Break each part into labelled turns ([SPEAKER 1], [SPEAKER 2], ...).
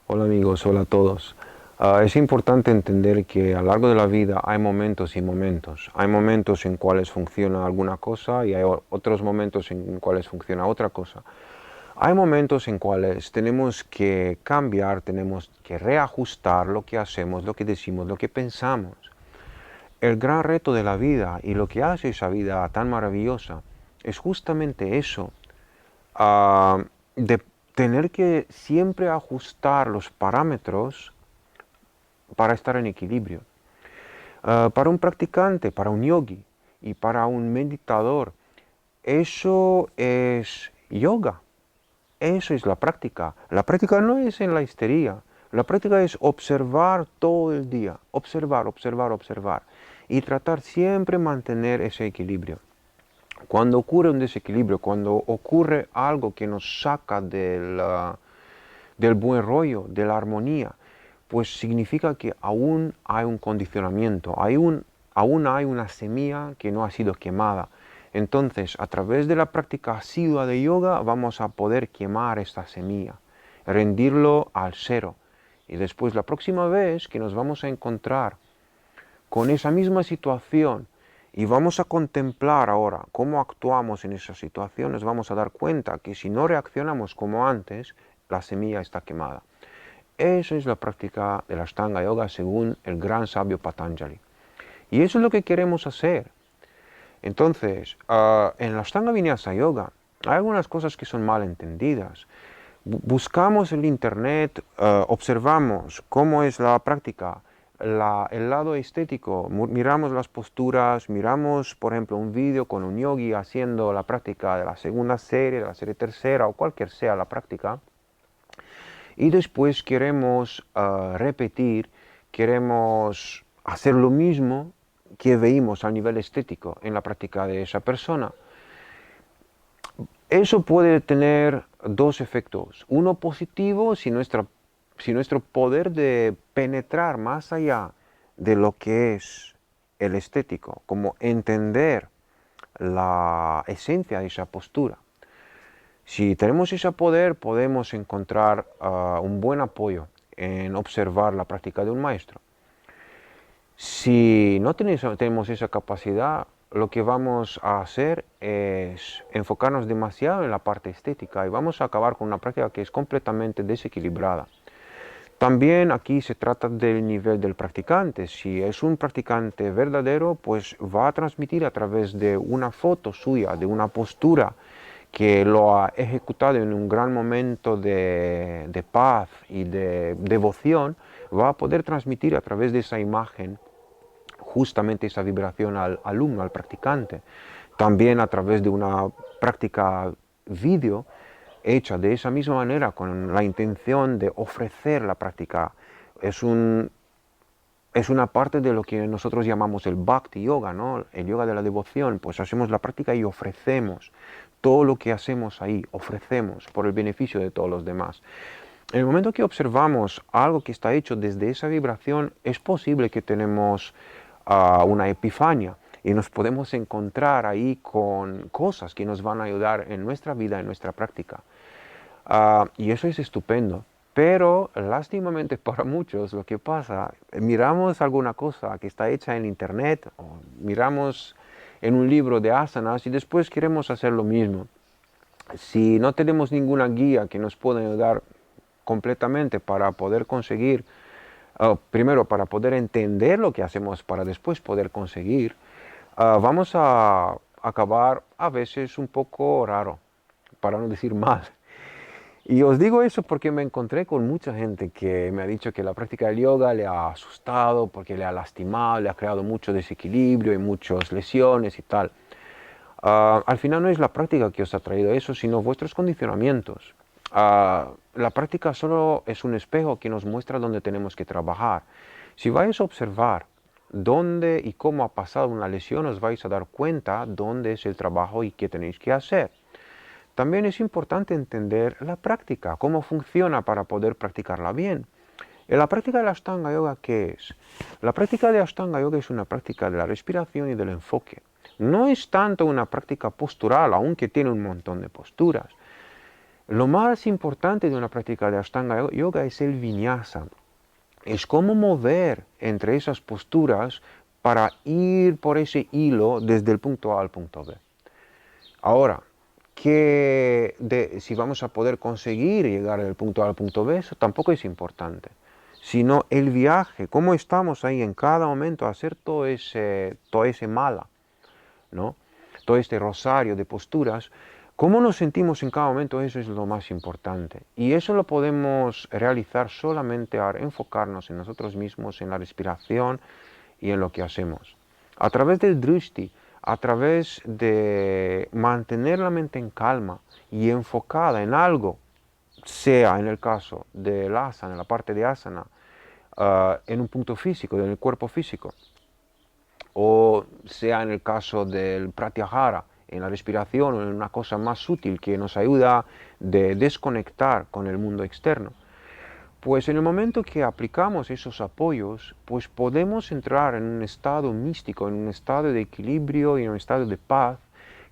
[SPEAKER 1] Hola amigos, hola a todos. Es importante entender que a lo largo de la vida hay momentos y momentos. Hay momentos en cuales funciona alguna cosa y hay otros momentos en cuales funciona otra cosa. Hay momentos en cuales tenemos que cambiar, tenemos que reajustar lo que hacemos, lo que decimos, lo que pensamos. El gran reto de la vida y lo que hace esa vida tan maravillosa es justamente eso, de tener que siempre ajustar los parámetros para estar en equilibrio. Para un practicante, para un yogi y para un meditador, eso es yoga, eso es la práctica. La práctica no es en la histeria, la práctica es observar todo el día, observar, observar, observar y tratar siempre mantener ese equilibrio. Cuando ocurre un desequilibrio, cuando ocurre algo que nos saca del buen rollo, de la armonía, pues significa que aún hay un condicionamiento, aún hay una semilla que no ha sido quemada. Entonces, a través de la práctica asidua de yoga vamos a poder quemar esta semilla, rendirlo al cero. Y después la próxima vez que nos vamos a encontrar con esa misma situación y vamos a contemplar ahora cómo actuamos en esa situación, nos vamos a dar cuenta que si no reaccionamos como antes, la semilla está quemada. Esa es la práctica de la Ashtanga Yoga según el gran sabio Patanjali. Y eso es lo que queremos hacer. Entonces, en la Ashtanga Vinyasa Yoga hay algunas cosas que son mal entendidas. Buscamos el internet, observamos cómo es la práctica, el lado estético, miramos las posturas, miramos, por ejemplo, un vídeo con un yogi haciendo la práctica de la segunda serie, de la serie tercera o cualquier sea la práctica, y después queremos repetir, queremos hacer lo mismo que veímos a nivel estético en la práctica de esa persona. Eso puede tener dos efectos. Uno positivo si nuestro poder de penetrar más allá de lo que es el estético, como entender la esencia de esa postura. Si tenemos ese poder, podemos encontrar un buen apoyo en observar la práctica de un maestro. Si no tenemos esa capacidad, lo que vamos a hacer es enfocarnos demasiado en la parte estética y vamos a acabar con una práctica que es completamente desequilibrada. También aquí se trata del nivel del practicante. Si es un practicante verdadero, pues va a transmitir a través de una foto suya, de una postura que lo ha ejecutado en un gran momento de paz y de devoción, va a poder transmitir a través de esa imagen justamente esa vibración al alumno, al practicante. También a través de una práctica vídeo hecha de esa misma manera con la intención de ofrecer la práctica. Es, un, es una parte de lo que nosotros llamamos el Bhakti Yoga, ¿no? El yoga de la devoción. Pues hacemos la práctica y ofrecemos todo lo que hacemos ahí, ofrecemos por el beneficio de todos los demás. En el momento que observamos algo que está hecho desde esa vibración, es posible que tenemos una epifanía y nos podemos encontrar ahí con cosas que nos van a ayudar en nuestra vida, en nuestra práctica. Y eso es estupendo. Pero lástimamente para muchos lo que pasa, miramos alguna cosa que está hecha en internet o miramos en un libro de asanas y después queremos hacer lo mismo. Si no tenemos ninguna guía que nos pueda ayudar completamente para poder conseguir, primero para poder entender lo que hacemos para después poder conseguir, vamos a acabar a veces un poco raro, para no decir mal. Y os digo eso porque me encontré con mucha gente que me ha dicho que la práctica del yoga le ha asustado, porque le ha lastimado, le ha creado mucho desequilibrio y muchas lesiones y tal. Al final no es la práctica que os ha traído eso, sino vuestros condicionamientos. La práctica solo es un espejo que nos muestra dónde tenemos que trabajar. Si vais a observar dónde y cómo ha pasado una lesión, os vais a dar cuenta dónde es el trabajo y qué tenéis que hacer. También es importante entender la práctica, cómo funciona para poder practicarla bien. En la práctica de la Ashtanga Yoga, ¿qué es? La práctica de Ashtanga Yoga es una práctica de la respiración y del enfoque. No es tanto una práctica postural, aunque tiene un montón de posturas. Lo más importante de una práctica de Ashtanga Yoga es el vinyasa. Es cómo mover entre esas posturas para ir por ese hilo desde el punto A al punto B. Ahora, si vamos a poder conseguir llegar del punto A al punto B, eso tampoco es importante, sino el viaje, cómo estamos ahí en cada momento a hacer todo ese mala, ¿no? Todo este rosario de posturas, cómo nos sentimos en cada momento, eso es lo más importante. Y eso lo podemos realizar solamente al enfocarnos en nosotros mismos, en la respiración y en lo que hacemos. A través del drishti, a través de mantener la mente en calma y enfocada en algo, sea en el caso del asana, en la parte de asana, en un punto físico, en el cuerpo físico, o sea en el caso del pratyahara, en la respiración o en una cosa más sutil que nos ayuda de desconectar con el mundo externo. Pues en el momento que aplicamos esos apoyos, pues podemos entrar en un estado místico, en un estado de equilibrio y en un estado de paz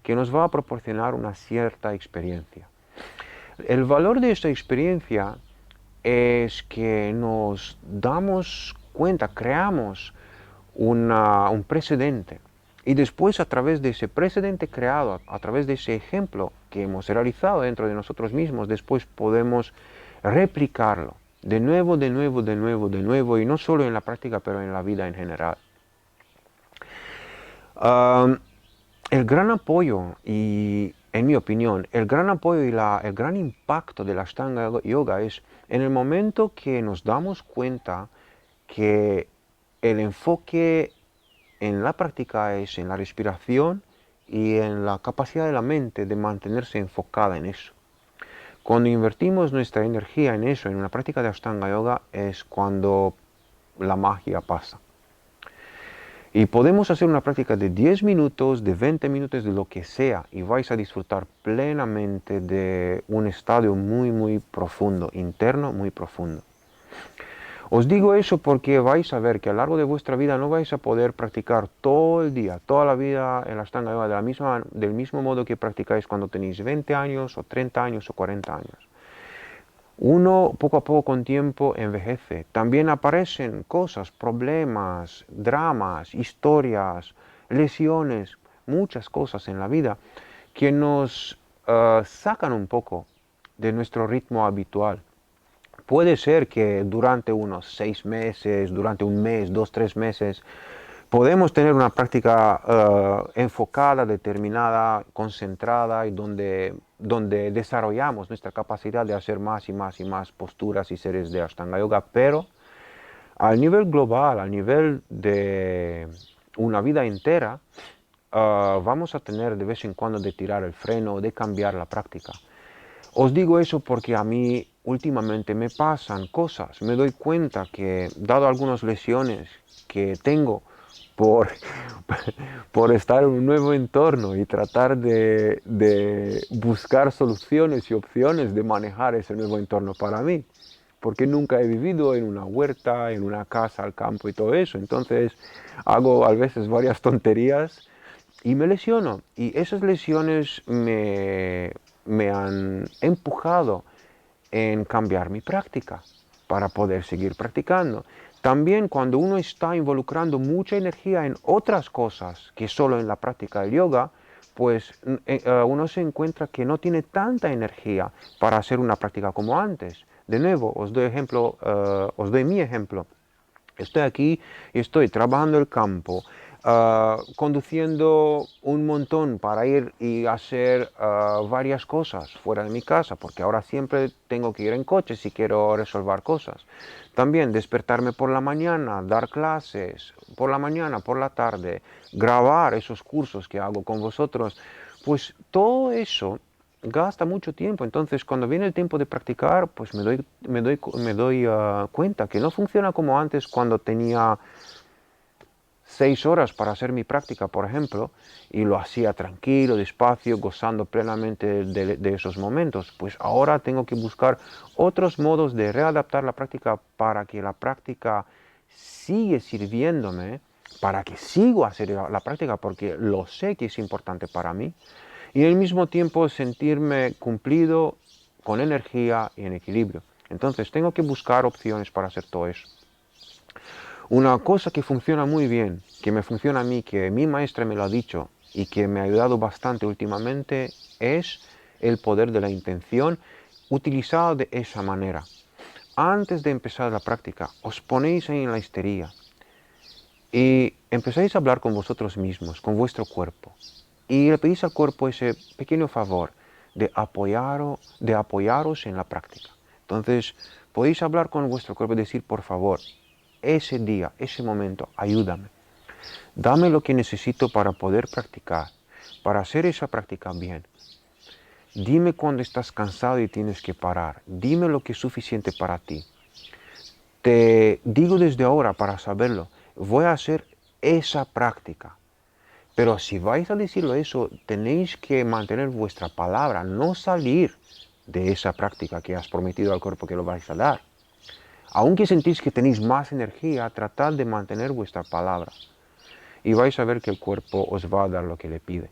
[SPEAKER 1] que nos va a proporcionar una cierta experiencia. El valor de esta experiencia es que nos damos cuenta, creamos un precedente y después a través de ese precedente creado, a través de ese ejemplo que hemos realizado dentro de nosotros mismos, después podemos replicarlo de nuevo, de nuevo, de nuevo, de nuevo, y no solo en la práctica, pero en la vida en general. El gran apoyo, y en mi opinión, el gran apoyo y el gran impacto de la Ashtanga Yoga es en el momento que nos damos cuenta que el enfoque en la práctica es en la respiración y en la capacidad de la mente de mantenerse enfocada en eso. Cuando invertimos nuestra energía en eso, en una práctica de Ashtanga Yoga, es cuando la magia pasa. Y podemos hacer una práctica de 10 minutos, de 20 minutos, de lo que sea, y vais a disfrutar plenamente de un estado muy, muy profundo, interno, muy profundo. Os digo eso porque vais a ver que a lo largo de vuestra vida no vais a poder practicar todo el día, toda la vida el Ashtanga Yoga del mismo modo que practicáis cuando tenéis 20 años, o 30 años, o 40 años. Uno poco a poco con tiempo envejece. También aparecen cosas, problemas, dramas, historias, lesiones, muchas cosas en la vida que nos sacan un poco de nuestro ritmo habitual. Puede ser que durante unos 6 meses, durante un mes, 2, 3 meses, podemos tener una práctica enfocada, determinada, concentrada y donde desarrollamos nuestra capacidad de hacer más y más y más posturas y series de Ashtanga Yoga, pero al nivel global, al nivel de una vida entera, vamos a tener de vez en cuando de tirar el freno, de cambiar la práctica. Os digo eso porque a mí últimamente me pasan cosas, me doy cuenta que dado algunas lesiones que tengo por, por estar en un nuevo entorno y tratar de buscar soluciones y opciones de manejar ese nuevo entorno para mí, porque nunca he vivido en una huerta, en una casa al campo y todo eso, entonces hago a veces varias tonterías y me lesiono. Y esas lesiones me han empujado en cambiar mi práctica para poder seguir practicando. También cuando uno está involucrando mucha energía en otras cosas que solo en la práctica del yoga, pues uno se encuentra que no tiene tanta energía para hacer una práctica como antes. De nuevo, os doy mi ejemplo. Estoy aquí y estoy trabajando el campo, conduciendo un montón para ir y hacer varias cosas fuera de mi casa, porque ahora siempre tengo que ir en coche si quiero resolver cosas. También despertarme por la mañana, dar clases por la mañana, por la tarde, grabar esos cursos que hago con vosotros, pues todo eso gasta mucho tiempo. Entonces, cuando viene el tiempo de practicar, pues me doy cuenta que no funciona como antes cuando tenía 6 horas para hacer mi práctica, por ejemplo, y lo hacía tranquilo, despacio, gozando plenamente de esos momentos. Pues ahora tengo que buscar otros modos de readaptar la práctica para que la práctica siga sirviéndome, para que siga haciendo la práctica, porque lo sé que es importante para mí, y al mismo tiempo sentirme cumplido con energía y en equilibrio. Entonces tengo que buscar opciones para hacer todo eso. Una cosa que funciona muy bien, que me funciona a mí, que mi maestra me lo ha dicho y que me ha ayudado bastante últimamente, es el poder de la intención utilizado de esa manera. Antes de empezar la práctica, os ponéis ahí en la histeria y empezáis a hablar con vosotros mismos, con vuestro cuerpo. Y le pedís al cuerpo ese pequeño favor de apoyaros en la práctica. Entonces, podéis hablar con vuestro cuerpo y decir, por favor, ese día, ese momento, ayúdame. Dame lo que necesito para poder practicar, para hacer esa práctica bien. Dime cuando estás cansado y tienes que parar. Dime lo que es suficiente para ti. Te digo desde ahora para saberlo, voy a hacer esa práctica. Pero si vais a decirlo eso, tenéis que mantener vuestra palabra, no salir de esa práctica que has prometido al cuerpo que lo vais a dar. Aunque sentís que tenéis más energía, tratad de mantener vuestra palabra. Y vais a ver que el cuerpo os va a dar lo que le pide.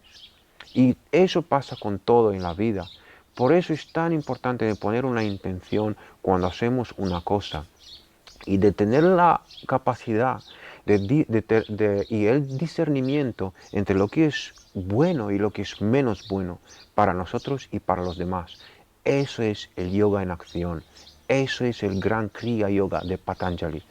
[SPEAKER 1] Y eso pasa con todo en la vida. Por eso es tan importante de poner una intención cuando hacemos una cosa y de tener la capacidad y el discernimiento entre lo que es bueno y lo que es menos bueno para nosotros y para los demás. Eso es el yoga en acción. Eso es el gran Kriya Yoga de Patanjali.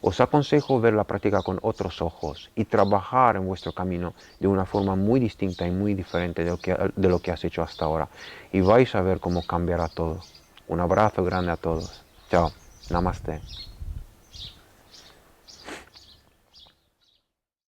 [SPEAKER 1] Os aconsejo ver la práctica con otros ojos y trabajar en vuestro camino de una forma muy distinta y muy diferente de lo que has hecho hasta ahora. Y vais a ver cómo cambiará todo. Un abrazo grande a todos. Chao. Namaste.